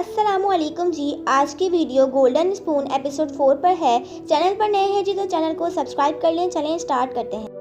अस्सलामुअलैकुम जी। आज की वीडियो गोल्डन स्पून एपिसोड 4 पर है। चैनल पर नए हैं जी तो चैनल को सब्सक्राइब कर लें। चलें स्टार्ट करते हैं।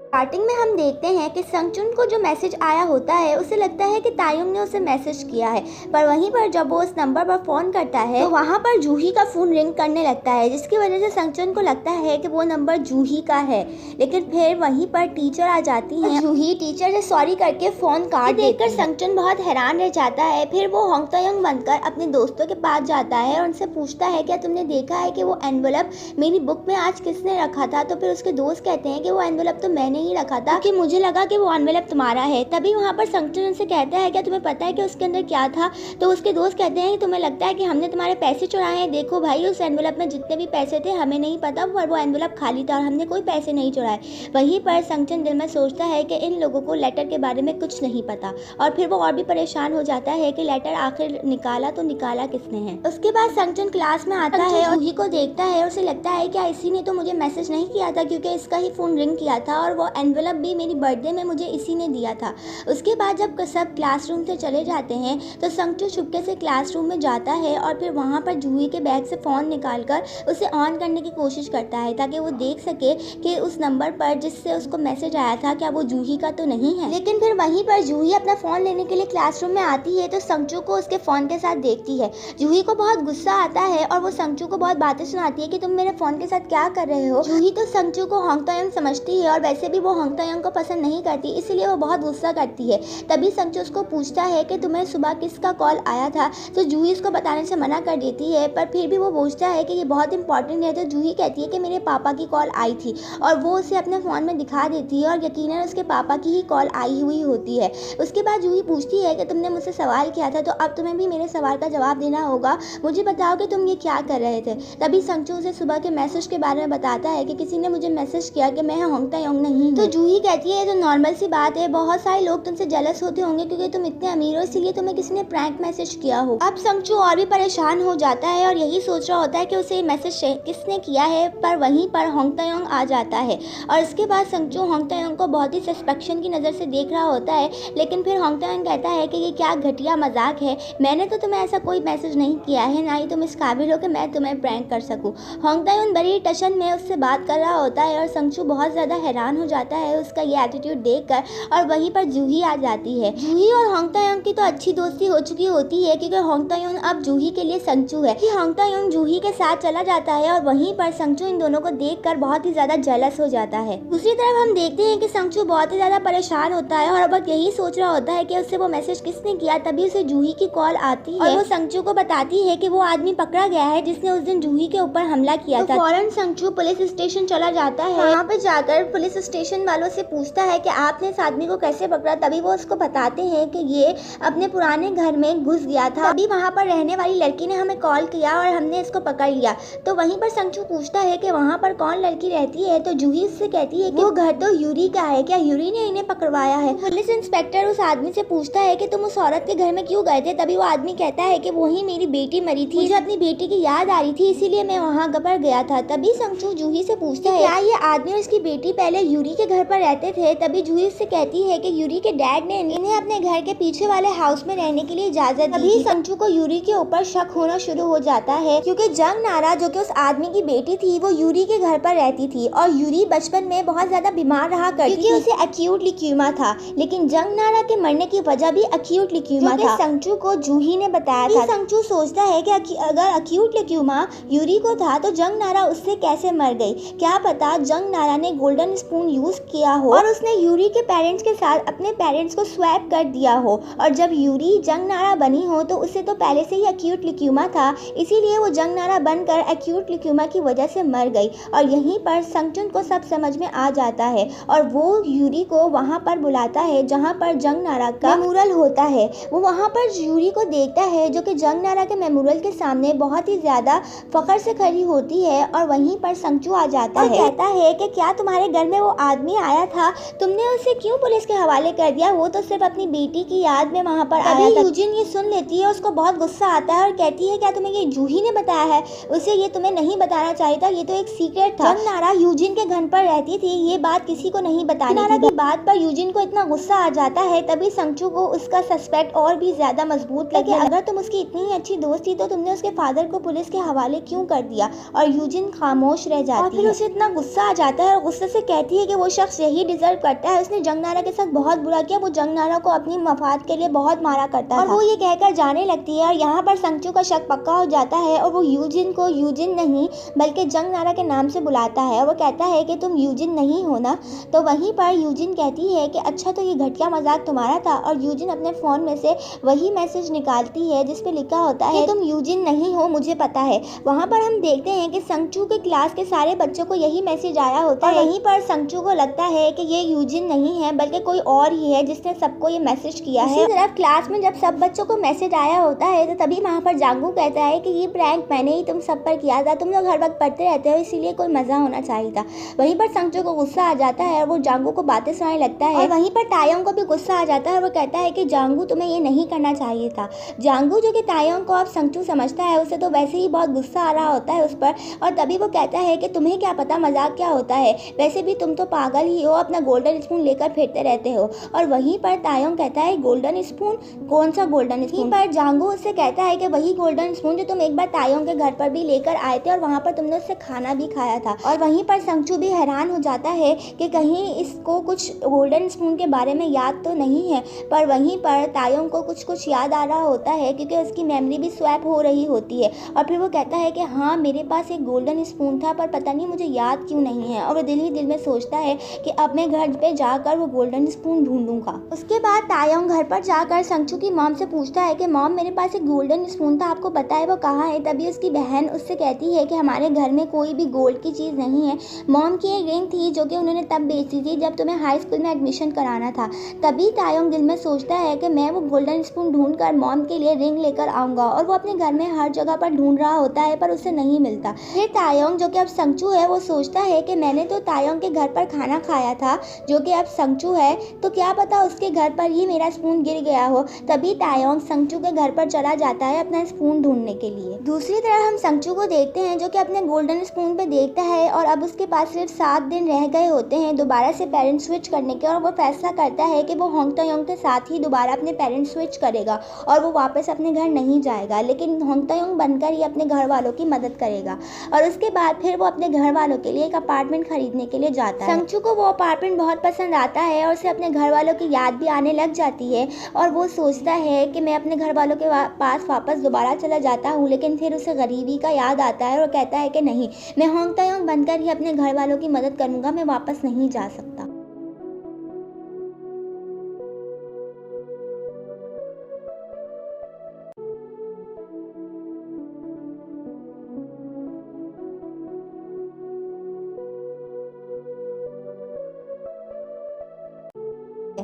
स्टार्टिंग में हम देखते हैं कि संगचुन को जो मैसेज आया होता है उसे लगता है कि तायुंग ने उसे मैसेज किया है, पर वहीं पर जब वो उस नंबर पर फ़ोन करता है तो वहाँ पर जूही का फ़ोन रिंग करने लगता है, जिसकी वजह से संगचुन को लगता है कि वो नंबर जूही का है। लेकिन फिर वहीं पर टीचर आ जाती हैं। जूही टीचर से सॉरी करके फ़ोन काट देकर संगचुन बहुत हैरान रह जाता है। फिर वो होंग तायुंग बनकर अपने दोस्तों के पास जाता है और उनसे पूछता है क्या तुमने देखा है कि वो एनवलप मेरी बुक में आज किसने रखा था। तो फिर उसके दोस्त कहते हैं कि वो एनवलप तो मैंने ही रखा था, कि मुझे लगा कि वो एनवेलप तुम्हारा है। तभी वहाँ पर संगचुन उनसे कहता है क्या तुम्हें पता है कि उसके अंदर क्या था। तो उसके दोस्त कहते हैं कि तुम्हें लगता है कि हमने तुम्हारे पैसे चुराए हैं। देखो भाई, उस एनवेलप में जितने भी पैसे थे हमें नहीं पता, पर वो एनवेलप खाली था और हमने कोई पैसे नहीं चुराए। वहीं पर संगचुन दिल में सोचता है कि इन लोगों को लेटर के बारे में कुछ नहीं पता, और फिर वो और भी परेशान हो जाता है कि लेटर आखिर निकाला तो निकाला किसने है। उसके बाद संगचुन क्लास में आता है और जूही को देखता है और उसे लगता है क्या इसी ने तो मुझे मैसेज नहीं किया था, क्योंकि इसका ही फ़ोन रिंग किया था और वो एनवेलप भी मेरी बर्थडे में मुझे इसी ने दिया था। उसके बाद जब सब क्लासरूम से चले जाते हैं तो संगचुन चुपके से क्लासरूम में जाता है और फिर वहाँ पर जूही के बैग से फ़ोन निकालकर उसे ऑन करने की कोशिश करता है, ताकि वो देख सके कि उस नंबर पर जिससे उसको मैसेज आया था क्या वो जूही का तो नहीं है। लेकिन फिर वहीं पर जूही अपना फ़ोन लेने के लिए क्लासरूम में आती है तो संगचुन को उसके फ़ोन के साथ देखती है। जूही को बहुत गुस्सा आता है और वो संगचुन को बहुत बातें सुनाती है कि तुम मेरे फ़ोन के साथ क्या कर रहे हो। जूही तो संगचुन को होंग तायुंग समझती है और वैसे भी वो होंग तायुंग को पसंद नहीं करती, इसलिए वो बहुत गुस्सा करती है। तभी संगचुन उसको पूछता है कि तुम्हें सुबह किसका कॉल आया था। तो जूही उसको बताने से मना कर देती है, पर फिर भी वो पूछता है कि ये बहुत इंपॉर्टेंट है। तो जूही कहती है कि मेरे पापा की कॉल आई थी, और वो उसे अपने फ़ोन में दिखा देती है और यकीनन उसके पापा की ही कॉल आई हुई होती है। उसके बाद जूही पूछती है कि तुमने मुझसे सवाल किया था, तो अब तुम्हें भी मेरे सवाल का जवाब देना होगा। मुझे बताओ कि तुम ये क्या कर रहे थे। तभी संगचुन उसे सुबह के मैसेज के बारे में बताता है कि किसी ने मुझे मैसेज किया कि मैं होंग तायुंग नहीं हूँ। तो जूही कहती है तो नॉर्मल सी बात है, बहुत सारे लोग तुमसे जेलस होते होंगे क्योंकि तुम इतने अमीर हो, इसलिए तुम्हें किसी ने प्रैंक मैसेज किया हो। अब संगचुन और भी परेशान हो जाता है और यही सोच रहा होता है कि उसे मैसेज किसने किया है, पर वहीं पर होंग तायुंग आ जाता है और इसके बाद संगचुन होंग तायुंग को बहुत ही सस्पेक्शन की नज़र से देख रहा होता है। लेकिन फिर होंग तायुंग कहता है कि ये क्या घटिया मजाक है, मैंने तो तुम्हें ऐसा कोई मैसेज नहीं किया है, ना ही तुम इस काबिल हो कि मैं तुम्हें प्रैंक कर सकूँ। होंग तायुंग बड़ी टशन में उससे बात कर रहा होता है और संगचुन बहुत ज़्यादा हैरान हो जाता है उसका ये एटीट्यूड देखकर। और वहीं पर जूही आ जाती है। जूही और होंग तायुंग की तो अच्छी दोस्ती हो चुकी होती है, क्योंकि होंग तायुंग अब जूही के लिए संगचुन है। होंग तायुंग जूही के साथ चला जाता है और वहीं पर संगचुन इन दोनों को देखकर बहुत ही ज्यादा जेलस हो जाता है। दूसरी तरफ हम देखते हैं कि संगचुन बहुत ही ज्यादा परेशान होता है और अब यही सोच रहा होता है कि उससे वो मैसेज किसने किया। तभी उसे जूही की कॉल आती है और वो संगचुन को बताती है कि वो आदमी पकड़ा गया है जिसने उस दिन जूही के ऊपर हमला किया था। फौरन संगचुन पुलिस स्टेशन चला जाता है। वहाँ पे जाकर पुलिस स्टेशन वालों से पूछता है कि आपने इस आदमी को कैसे पकड़ा। तभी वो उसको बताते हैं कि ये अपने पुराने घर में घुस गया था, तभी वहाँ पर रहने वाली लड़की ने हमें कॉल किया और हमने इसको पकड़ लिया। तो वहीं पर संगचुन पूछता है कि वहाँ पर कौन लड़की रहती है। तो जूही उससे कहती है कि वो घर तो यूरी का है, क्या यूरी ने इन्हें पकड़वाया है। पुलिस इंस्पेक्टर उस आदमी से पूछता है कि तुम उस औरत के घर में क्यों गए थे। तभी वो आदमी कहता है कि वही मेरी बेटी मरी थी, मुझे अपनी बेटी की याद आ रही थी, इसीलिए मैं वहाँ घबर गया था। तभी संगचुन जूही से पूछता है क्या ये आदमी और उसकी बेटी पहले यूरी के घर पर रहते थे। तभी जूही उससे कहती है कि यूरी के डैड ने इन्हें अपने घर के पीछे वाले हाउस में रहने के लिए इजाजत दी। तभी संगचुन को यूरी के ऊपर शक होना शुरू हो जाता है, क्योंकि जंग नारा जो कि उस आदमी की बेटी थी वो यूरी के घर पर रहती थी और यूरी बचपन में बहुत ज्यादा बीमार रहा करती थी, क्योंकि उसे एक्यूट ल्यूकेमिया था। लेकिन जंग नारा के मरने की वजह भी एक्यूट ल्यूकेमिया था, संगचुन को जूही ने बताया था। संगचुन सोचता है कि अगर एक्यूट ल्यूकेमिया यूरी को था तो जंग नारा उससे कैसे मर गई। क्या पता जंग नारा ने गोल्डन स्पून यूज किया हो और उसने यूरी के पेरेंट्स के साथ अपने पेरेंट्स को स्वैप कर दिया हो, और जब यूरी जंग नारा बनी हो तो उसे तो पहले से ही एक्यूट ल्यूकेमिया था, इसीलिए वो जंग नारा बनकर एक्यूट ल्यूकेमिया की वजह से मर गई। और यहीं पर संगचुन को सब समझ में आ जाता है और वो यूरी को वहाँ पर बुलाता है जहाँ पर जंग नारा का मेमोरियल होता है। वो वहाँ पर यूरी को देखता है जो कि जंग नारा के मेमोरियल के सामने बहुत ही ज्यादा फख्र से खड़ी होती है और वहीं पर संगचुन आ जाता है, कहता है कि क्या तुम्हारे घर में वो आदमी आया था तुमने उसे क्यों पुलिस के हवाले कर दिया? वो तो सिर्फ अपनी बेटी की याद में वहाँ पर आया था। यूजिन ये सुन लेती है, उसको बहुत गुस्सा आता है और कहती है क्या तुम्हें ये जूही ने बताया है? उसे ये तुम्हें नहीं बताना चाहिए था, ये तो एक सीक्रेट था। नारा यूजिन के घर पर रहती थी, ये बात किसी को नहीं बतानी थी। नारा की बात पर यूजिन को इतना गुस्सा आ जाता है, तभी संगचू को उसका सस्पेक्ट और भी ज्यादा मजबूत लगे। अगर तुम उसकी इतनी ही अच्छी दोस्त थी तो तुमने उसके फादर को पुलिस के हवाले क्यों कर दिया? और यूजिन खामोश रह जाती है और फिर उसे इतना गुस्सा आ जाता है और गुस्से से कहती है कि वो शख्स यही डिजर्व करता है, उसने जंग नारा के साथ बहुत बुरा किया, वो जंग नारा को अपनी मफाद के लिए बहुत मारा करता है। और वो ये कहकर जाने लगती है और यहाँ पर संगचू का शक पक्का हो जाता है और वो यूजिन को यूजिन नहीं बल्कि जंग नारा के नाम से बुलाता है और वो कहता है कि तुम यूजिन नहीं हो ना? तो वहीं पर यूजिन कहती है कि अच्छा तो ये घटिया मजाक तुम्हारा था। और यूजिन अपने फ़ोन में से वही मैसेज निकालती है जिस पे लिखा होता है तुम यूजिन नहीं हो, मुझे पता है। वहाँ पर हम देखते हैं कि संगचू के क्लास के सारे बच्चों को यही मैसेज आया होता है। वहीं पर संगचू को लगता है कि ये यूजिन नहीं है बल्कि कोई और ही है जिसने सबको ये मैसेज किया है। इसी तरफ क्लास में जब सब बच्चों को मैसेज आया होता है तो तभी वहाँ पर जांगू कहता है कि ये प्रैंक मैंने ही तुम सब पर किया था, तुम लोग हर वक्त पढ़ते रहते हो इसीलिए कोई मजा होना चाहिए था। वहीं पर संगचू को गुस्सा आ जाता है और वो जांगू को बातें सुनाने लगता है। और वहीं पर तायोंग को भी गुस्सा आ जाता है, वो कहता है कि जांगू तुम्हें ये नहीं करना चाहिए था। जांगू जो कि तायोंग को अब संगचू समझता है, उसे तो वैसे ही बहुत गुस्सा आ रहा होता है उस पर। और तभी वो कहता है कि तुम्हें क्या पता मजाक क्या होता है, वैसे भी तुम तो पागल ही हो, अपना गोल्डन स्पून लेकर फिरते रहते हो। और वहीं पर तायोंग कहता है गोल्डन स्पून? कौन सा गोल्डन स्पून? पर जांगू उससे कहता है कि वही गोल्डन स्पून जो तुम एक बार तायोंग के घर पर भी लेकर आए थे और वहाँ पर तुमने उससे खाना भी खाया था। और वहीं पर संगचू भी हैरान हो जाता है कि कहीं इसको कुछ गोल्डन स्पून के बारे में याद तो नहीं है। पर वहीं पर तायोंग को कुछ याद आ रहा होता है क्योंकि उसकी मेमोरी भी स्वैप हो रही होती है। और फिर वो कहता है कि हाँ मेरे पास एक गोल्डन स्पून था पर पता नहीं मुझे याद क्यों नहीं है। और वो दिल ही दिल में सोचता है कि अब मैं घर पे जाकर वो गोल्डन स्पून ढूंढूंगा। उसके बाद तायोंग घर पर जाकर संगचू की मॉम से पूछता है कि मॉम मेरे पास एक गोल्डन स्पून था, आपको पता है वो कहाँ है? तभी उसकी बहन उससे कहती है कि हमारे घर में कोई भी गोल्ड की चीज़ नहीं है, मॉम की एक रिंग थी जो कि उन्होंने तब बेची थी जब तुम्हें हाई स्कूल में एडमिशन कराना था। तभी तायोंग दिल में सोचता है कि मैं वो गोल्डन स्पून ढूंढ कर मॉम के लिए रिंग लेकर आऊँगा। और वो अपने घर में हर जगह पर ढूंढ रहा होता है पर उसे नहीं मिलता। फिर तायोंग जो कि अब संगचू है वो सोचता है कि मैंने तो तायोंग के घर पर खाना खाया था जो कि अब संगचू है, तो क्या पता उसके घर पर ही मेरा स्पून गिर गया हो। तभी तायोंग संगचू के घर पर चला जाता है अपना स्पून ढूंढने के लिए। दूसरी तरफ हम संगचू को देखते हैं जो कि अपने गोल्डन स्पून पे देखता है और अब उसके पास सिर्फ 7 दिन रह गए होते हैं दोबारा से पेरेंट्स स्विच करने के। और वो फैसला करता है कि वो होंग तायोंग के साथ ही दोबारा अपने पेरेंट्स स्विच करेगा और वो वापस अपने घर नहीं जाएगा, लेकिन होंग तायोंग बनकर ही अपने घर वालों की मदद करेगा। और उसके बाद फिर वो अपने घर वालों के लिए एक अपार्टमेंट खरीदने के लिए जाता है। संगचू को वो अपार्टमेंट बहुत पसंद आता है और उसे अपने घर वालों की याद भी आने लग जाती है और वो सोचता है कि मैं अपने घर वालों के पास वापस दोबारा चला जाता हूँ। लेकिन फिर उसे गरीबी का याद आता है और कहता है कि नहीं, मैं होंग तायोंग बनकर ही अपने घर वालों की मदद करूँगा, मैं वापस नहीं जा सकता।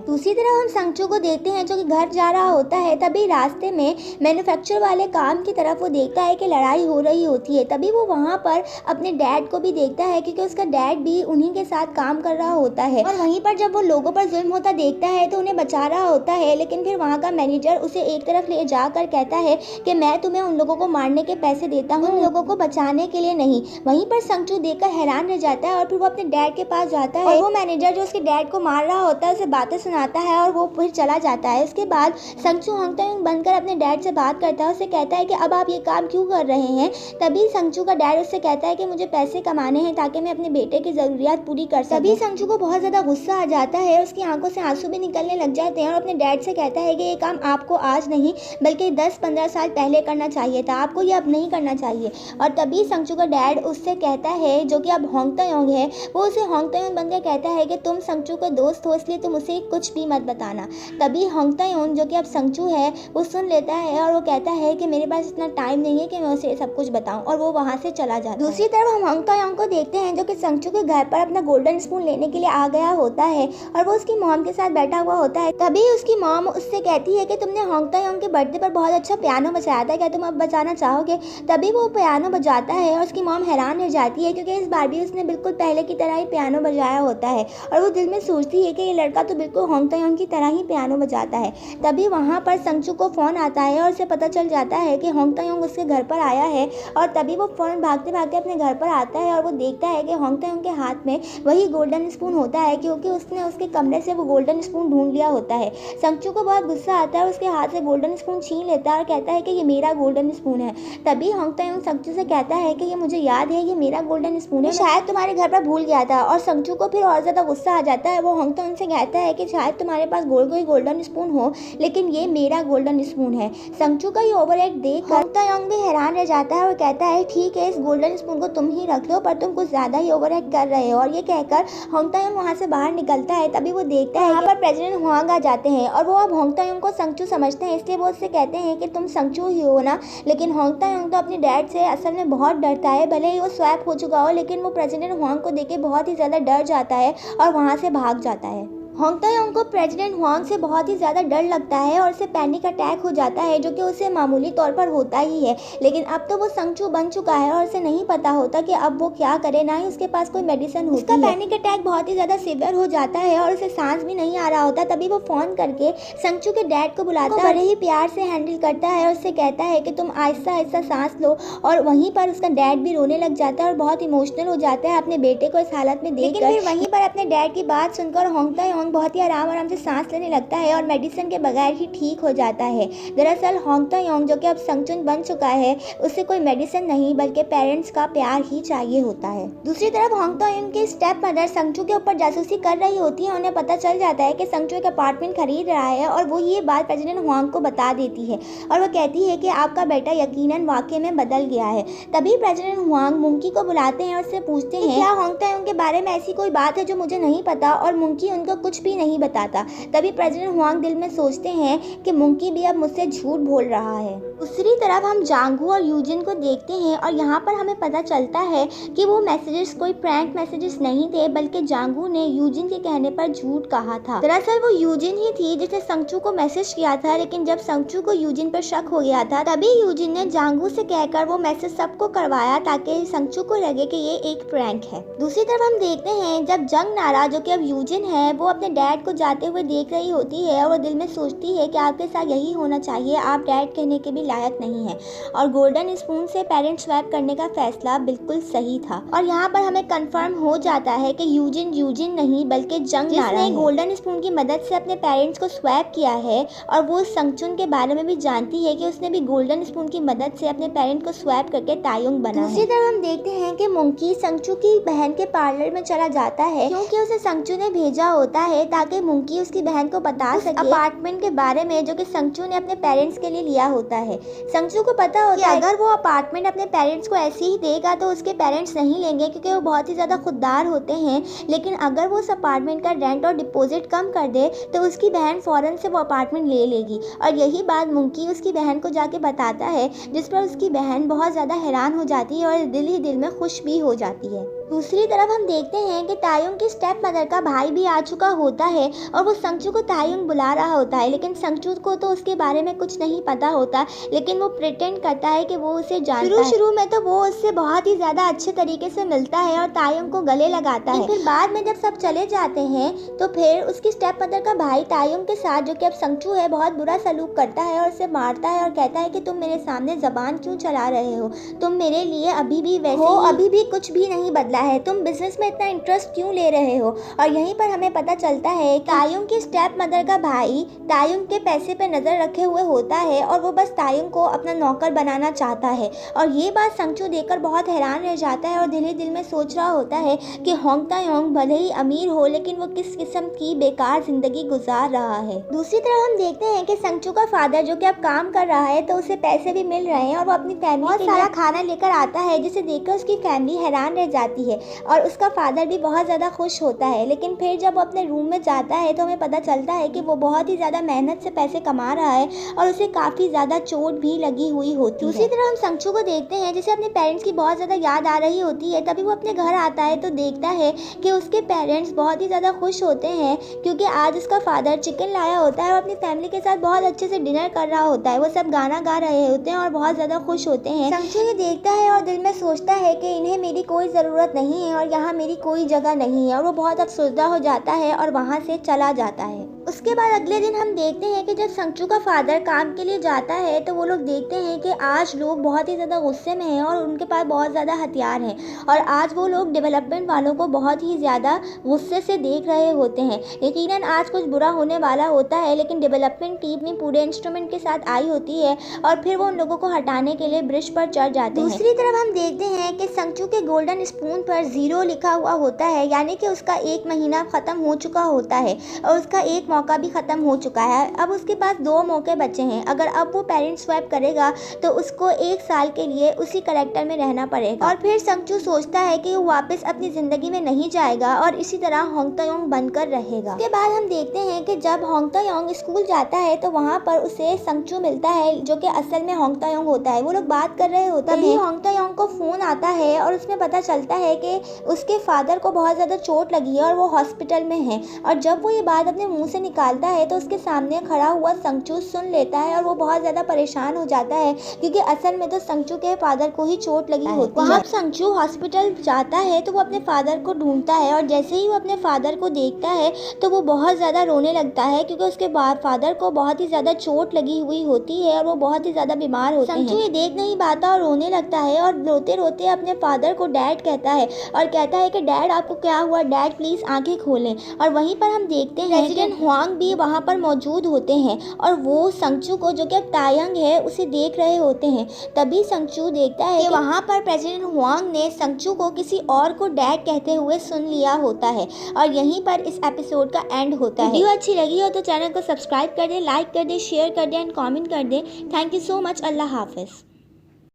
दूसरी तरफ हम संगचू को देखते हैं जो कि घर जा रहा होता है। तभी रास्ते में मैन्युफैक्चर वाले काम की तरफ वो देखता है कि लड़ाई हो रही होती है। तभी वो वहाँ पर अपने डैड को भी देखता है क्योंकि उसका डैड भी उन्हीं के साथ काम कर रहा होता है। और वहीं पर जब वो लोगों पर जुल्म होता देखता है तो उन्हें बचा रहा होता है, लेकिन फिर वहाँ का मैनेजर उसे एक तरफ ले जाकर कहता है कि मैं तुम्हें उन लोगों को मारने के पैसे देता हूँ, उन लोगों को बचाने के लिए नहीं। वहीं पर संगचू देखकर हैरान रह जाता है और फिर वो अपने डैड के पास जाता है और वो मैनेजर जो उसके डैड को मार रहा होता है उसे बातें सुनाता है और वो फिर चला जाता है। उसके बाद संगचू होंग तायोंग बनकर अपने डैड से बात करता है, उससे कहता है कि अब आप ये काम क्यों कर रहे हैं। तभी संगचू का डैड उससे कहता है कि मुझे पैसे कमाने हैं ताकि मैं अपने बेटे की ज़रूरियात पूरी कर सकूं। तभी संगचू को बहुत ज़्यादा गुस्सा आ जाता है, उसकी आंखों से आंसू भी निकलने लग जाते हैं और अपने डैड से कहता है कि ये काम आपको आज नहीं बल्कि 10-15 साल पहले करना चाहिए था, आपको ये अब नहीं करना चाहिए। और तभी संगचू का डैड उससे कहता है, जो कि अब होंग तायोंग है, वो उसे होंग तायोंग बनकर कहता है कि तुम संगचू का दोस्त हो इसलिए तुम उसे कुछ कुछ भी मत बताना। तभी होंग तायोंग जो कि अब संगचू है वो सुन लेता है और वो कहता है कि मेरे पास इतना टाइम नहीं है कि मैं उसे सब कुछ बताऊं, और वो वहाँ से चला जाता है। दूसरी तरफ हम होंग तायोंग को देखते हैं जो कि संगचू के घर पर अपना गोल्डन स्पून लेने के लिए आ गया होता है और वो उसकी मॉम के साथ बैठा हुआ होता है। तभी उसकी मॉम उससे कहती है कि तुमने होंग तायोंग के बर्थडे पर बहुत अच्छा पियानो बजाया था, क्या तुम अब बजाना चाहोगे? तभी वो पियानो बजाता है और उसकी मॉम हैरान रह जाती है क्योंकि इस बार भी उसने बिल्कुल पहले की तरह ही पियानो बजाया होता है और वो दिल में सोचती है कि ये लड़का तो बिल्कुल होंग तायोंग की तरह ही पियानो बजाता है। तभी वहाँ पर संगचू को फ़ोन आता है और उसे पता चल जाता है कि होंग तायोंग उसके घर पर आया है और तभी वो फ़ौरन भागते भागते अपने घर पर आता है और वो देखता है कि होंग तायोंग के हाथ में वही गोल्डन स्पून होता है क्योंकि उसने उसके कमरे से वो गोल्डन स्पून ढूंढ लिया होता है। संगचू को बहुत गुस्सा आता है, उसके हाथ से गोल्डन स्पून छीन लेता है और कहता है कि ये मेरा गोल्डन स्पून है। तभी होंग तायोंग संगचू से कहता है कि ये मुझे याद है, ये मेरा गोल्डन स्पून है, शायद तुम्हारे घर पर भूल गया था। और संगचू को फिर और ज़्यादा गुस्सा आ जाता है। वो होंग तायोंग से कहता है कि शायद तुम्हारे पास कोई गोल्डन स्पून हो लेकिन ये मेरा गोल्डन स्पून है। संगचू का ये ओवर एक्ट देख होंग तायोंग भी हैरान रह जाता है और कहता है ठीक है, इस गोल्डन स्पून को तुम ही रख लो, पर तुम कुछ ज़्यादा ही ओवर एक्ट कर रहे हो। और ये कहकर होंग तायोंग वहाँ से बाहर निकलता है। तभी वो देखता है यहाँ पर प्रेसिडेंट हुआंग आ जाते हैं और वो अब होंग तायोंग को संगचू समझते हैं, इसलिए वो उससे कहते हैं कि तुम संगचू ही हो ना। लेकिन होंग तायोंग तो अपने डैड से असल में बहुत डरता है, भले ही वो स्वैप हो चुका हो, लेकिन वो प्रेसिडेंट हुआंग को देख के बहुत ही ज़्यादा डर जाता है और वहाँ से भाग जाता है। होंग तायोंग को प्रेसिडेंट हुआंग से बहुत ही ज़्यादा डर लगता है और उसे पैनिक अटैक हो जाता है जो कि उसे मामूली तौर पर होता ही है। लेकिन अब तो वो संगचू बन चुका है और उसे नहीं पता होता कि अब वो क्या करे, ना ही उसके पास कोई मेडिसिन होती है। उसका पैनिक अटैक बहुत ही ज़्यादा सीवियर हो जाता है और उसे सांस भी नहीं आ रहा होता। तभी वो फ़ोन करके संगचू के डैड को बुलाता है, बड़े ही प्यार से हैंडल करता है और उससे कहता है कि तुम आहिस्ता आहिस्ता सांस लो। और वहीं पर उसका डैड भी रोने लग जाता है और बहुत इमोशनल हो जाता है अपने बेटे को इस हालत में देखकर। फिर वहीं पर अपने डैड की बात सुनकर होंग तायोंग बहुत ही आराम से सांस लेने लगता है और मेडिसिन के बगैर ही ठीक हो जाता है। दरअसल होंग तायोंग जो कि अब संगचू बन चुका है, उसे कोई मेडिसिन नहीं बल्कि पेरेंट्स का प्यार ही चाहिए होता है। दूसरी तरफ होंग तायोंग की स्टेप मदर संगचू के ऊपर जासूसी कर रही होती है। उन्हें पता चल जाता है कि संगचू एक अपार्टमेंट खरीद रहा है और वो ये बात प्रेसिडेंट हुआंग को बता देती है और वो कहती है कि आपका बेटा यकीनन वाकई में बदल गया है। तभी प्रेसिडेंट हुआंग मुंकी को बुलाते हैं और उससे पूछते हैं क्या होंग तायोंग के बारे में ऐसी कोई बात है जो मुझे नहीं पता, और मुंकी उनको कुछ भी नहीं बताता। तभी प्रेसिडेंट हुआंग दिल में सोचते हैं कि मुंकी भी अब मुझसे झूठ बोल रहा है। दूसरी तरफ हम जांगू और यूजिन को देखते हैं और यहाँ पर हमें पता चलता है कि वो मैसेजेस कोई प्रैंक मैसेजेस नहीं थे, बल्कि जांगू ने यूजिन के कहने पर झूठ कहा था। दरअसल वो यूजिन ही थी जिसने संगचू को मैसेज किया था, लेकिन जब संगचू को यूजिन पर शक हो गया था तभी यूजिन ने जांगू से कहकर वो मैसेज सबको करवाया ताकि संगचू को लगे कि ये एक प्रैंक है। दूसरी तरफ हम देखते हैं जब जंग नारा जो कि अब यूजिन है वो अपने डैड को जाते हुए देख रही होती है और वो दिल में सोचती है कि आपके साथ यही होना चाहिए, आप डैड कहने के भी लायक नहीं है। और गोल्डन स्पून से पेरेंट स्वैप करने का फैसला बिल्कुल सही था। और यहाँ पर हमें कंफर्म हो जाता है कि यूजिन नहीं बल्कि जंग नारा है, गोल्डन स्पून की मदद से अपने पेरेंट्स को स्वैप किया है। और वो संगचू के बारे में भी जानती है कि उसने भी गोल्डन स्पून की मदद से अपने पेरेंट को स्वैप करके तायोंग बना। दूसरी तरफ हम देखते हैं कि मुंकी संगचू की बहन के पार्लर में चला जाता है क्योंकि उसे संगचू ने भेजा होता है ताकि मुंकी उसकी बहन को बता सके अपार्टमेंट के बारे में जो कि संगचू ने अपने पेरेंट्स के लिए लिया होता है। संगचू को पता होता है अगर वो अपार्टमेंट अपने पेरेंट्स को ऐसे ही देगा तो उसके पेरेंट्स नहीं लेंगे क्योंकि वो बहुत ही ज़्यादा खुददार होते हैं। लेकिन अगर वो उस अपार्टमेंट का रेंट और डिपॉजिट कम कर दे तो उसकी बहन फ़ौरन से वो अपार्टमेंट ले लेगी। और यही बात मुंकी उसकी बहन को जाके बताता है, जिस पर उसकी बहन बहुत ज़्यादा हैरान हो जाती है और दिल ही दिल में खुश भी हो जाती है। दूसरी तरफ हम देखते हैं कि तायोंग की स्टेप मदर का भाई भी आ चुका होता है और वो संगचू को तायोंग बुला रहा होता है, लेकिन संगचू को तो उसके बारे में कुछ नहीं पता होता, लेकिन वो प्रिटेंड करता है कि वो उसे जानता है। शुरू में तो वो उससे बहुत ही ज़्यादा अच्छे तरीके से मिलता है और तायोंग को गले लगाता है। फिर बाद में जब सब चले जाते हैं तो फिर उसकी स्टेप मदर का भाई तायोंग के साथ जो कि अब संगचू है बहुत बुरा सलूक करता है और उसे मारता है और कहता है कि तुम मेरे सामने ज़बान क्यों चला रहे हो, तुम मेरे लिए अभी भी वैसे हो, अभी भी कुछ भी नहीं बदला है, तुम बिजनेस में इतना इंटरेस्ट क्यों ले रहे हो। और यहीं पर हमें पता चलता है कि तायोंग की स्टेप मदर का भाई तायोंग के पैसे पे नज़र रखे हुए होता है और वो बस तायोंग को अपना नौकर बनाना चाहता है। और ये बात संगचू देखकर बहुत हैरान रह जाता है और दिल ही दिल में सोच रहा होता है कि होंग तायोंग भले ही अमीर हो लेकिन वो किस किस्म की बेकार जिंदगी गुजार रहा है। दूसरी तरफ हम देखते हैं कि संगचू का फादर जो कि अब काम कर रहा है तो उसे पैसे भी मिल रहे हैं और वो अपनी फैमिली बहुत सारा खाना लेकर आता है, जिसे देखकर उसकी फैमिली हैरान रह जाती है और उसका फादर भी बहुत ज़्यादा खुश होता है। लेकिन फिर जब वो अपने रूम में जाता है तो हमें पता चलता है कि वो बहुत ही ज़्यादा मेहनत से पैसे कमा रहा है और उसे काफ़ी ज़्यादा चोट भी लगी हुई होती है। दूसरी तरफ हम संगचू को देखते हैं जिसे अपने पेरेंट्स की बहुत ज़्यादा याद आ रही होती है। तभी वो अपने घर आता है तो देखता है कि उसके पेरेंट्स बहुत ही ज़्यादा खुश होते हैं क्योंकि आज उसका फादर चिकन लाया होता है और अपनी फैमिली के साथ बहुत अच्छे से डिनर कर रहा होता है। वो सब गाना गा रहे होते हैं और बहुत ज़्यादा खुश होते हैं। संगचू ये देखता है और दिल में सोचता है कि इन्हें मेरी कोई ज़रूरत नहीं है और यहाँ मेरी कोई जगह नहीं है और वो बहुत अफसोसदा हो जाता है और वहाँ से चला जाता है। उसके बाद अगले दिन हम देखते हैं कि जब संगचू का फादर काम के लिए जाता है तो वो लोग देखते हैं कि आज लोग बहुत ही ज़्यादा गुस्से में हैं और उनके पास बहुत ज़्यादा हथियार हैं और आज वो लोग डेवलपमेंट वालों को बहुत ही ज़्यादा गुस्से से देख रहे होते हैं। यकीनन आज कुछ बुरा होने वाला होता है लेकिन डेवलपमेंट टीम में पूरे इंस्ट्रूमेंट के साथ आई होती है और फिर वो उन लोगों को हटाने के लिए ब्रिज पर चढ़ जाते हैं। दूसरी तरफ हम देखते हैं कि संगचू के गोल्डन स्पून पर 0 लिखा हुआ होता है, यानी कि उसका 1 महीना ख़त्म हो चुका होता है और उसका एक मौका भी ख़त्म हो चुका है। अब उसके पास 2 मौके बचे हैं। अगर अब वो पेरेंट स्वैप करेगा तो उसको 1 साल के लिए उसी करेक्टर में रहना पड़ेगा और फिर संगचू सोचता है कि वो वापस अपनी ज़िंदगी में नहीं जाएगा और इसी तरह होंग तायोंग बनकर रहेगा। उसके बाद हम देखते हैं कि जब होंग तायोंग स्कूल जाता है तो वहाँ पर उसे संगचू मिलता है जो कि असल में होंग तायोंग होता है। वो लोग बात कर रहे होते हैं। तभी होंग तायोंग को फ़ोन आता है और उसमें पता चलता है कि उसके फादर को बहुत ज़्यादा चोट लगी है और वो हॉस्पिटल में है। और जब वो ये बात अपने मुँह से निकालता है तो उसके सामने खड़ा हुआ संगचू सुन लेता है और वो बहुत ज़्यादा परेशान हो जाता है क्योंकि असल में तो संगचू के फादर को ही चोट लगी होती है। जब संगचू हॉस्पिटल जाता है तो वो अपने फादर को ढूंढता है और जैसे ही वो अपने फादर को देखता है तो वो बहुत ज़्यादा रोने लगता है क्योंकि उसके फादर को बहुत ही ज़्यादा चोट लगी हुई होती है और वो बहुत ही ज़्यादा बीमार होते हैं। संगचू ये देख नहीं पाता और रोने लगता है और रोते रोते अपने फादर को डैड कहता है और कहता है कि डैड आपको क्या हुआ, डैड प्लीज़ आंखें खोलें। और वहीं पर हम देखते हैं प्रेसिडेंट हुआंग भी वहाँ पर मौजूद होते हैं और वो संगचू को, जो कि अब तायंग है, उसे देख रहे होते हैं। तभी संगचू देखता है कि वहाँ पर प्रेसिडेंट हुआंग ने संगचू को किसी और को डैड कहते हुए सुन लिया होता है और यहीं पर इस एपिसोड का एंड होता है। वीडियो अच्छी लगी हो तो चैनल को सब्सक्राइब कर दें, लाइक कर दें, शेयर कर दें एंड कमेंट कर दें। Thank you so much. अल्लाह हाफिज़।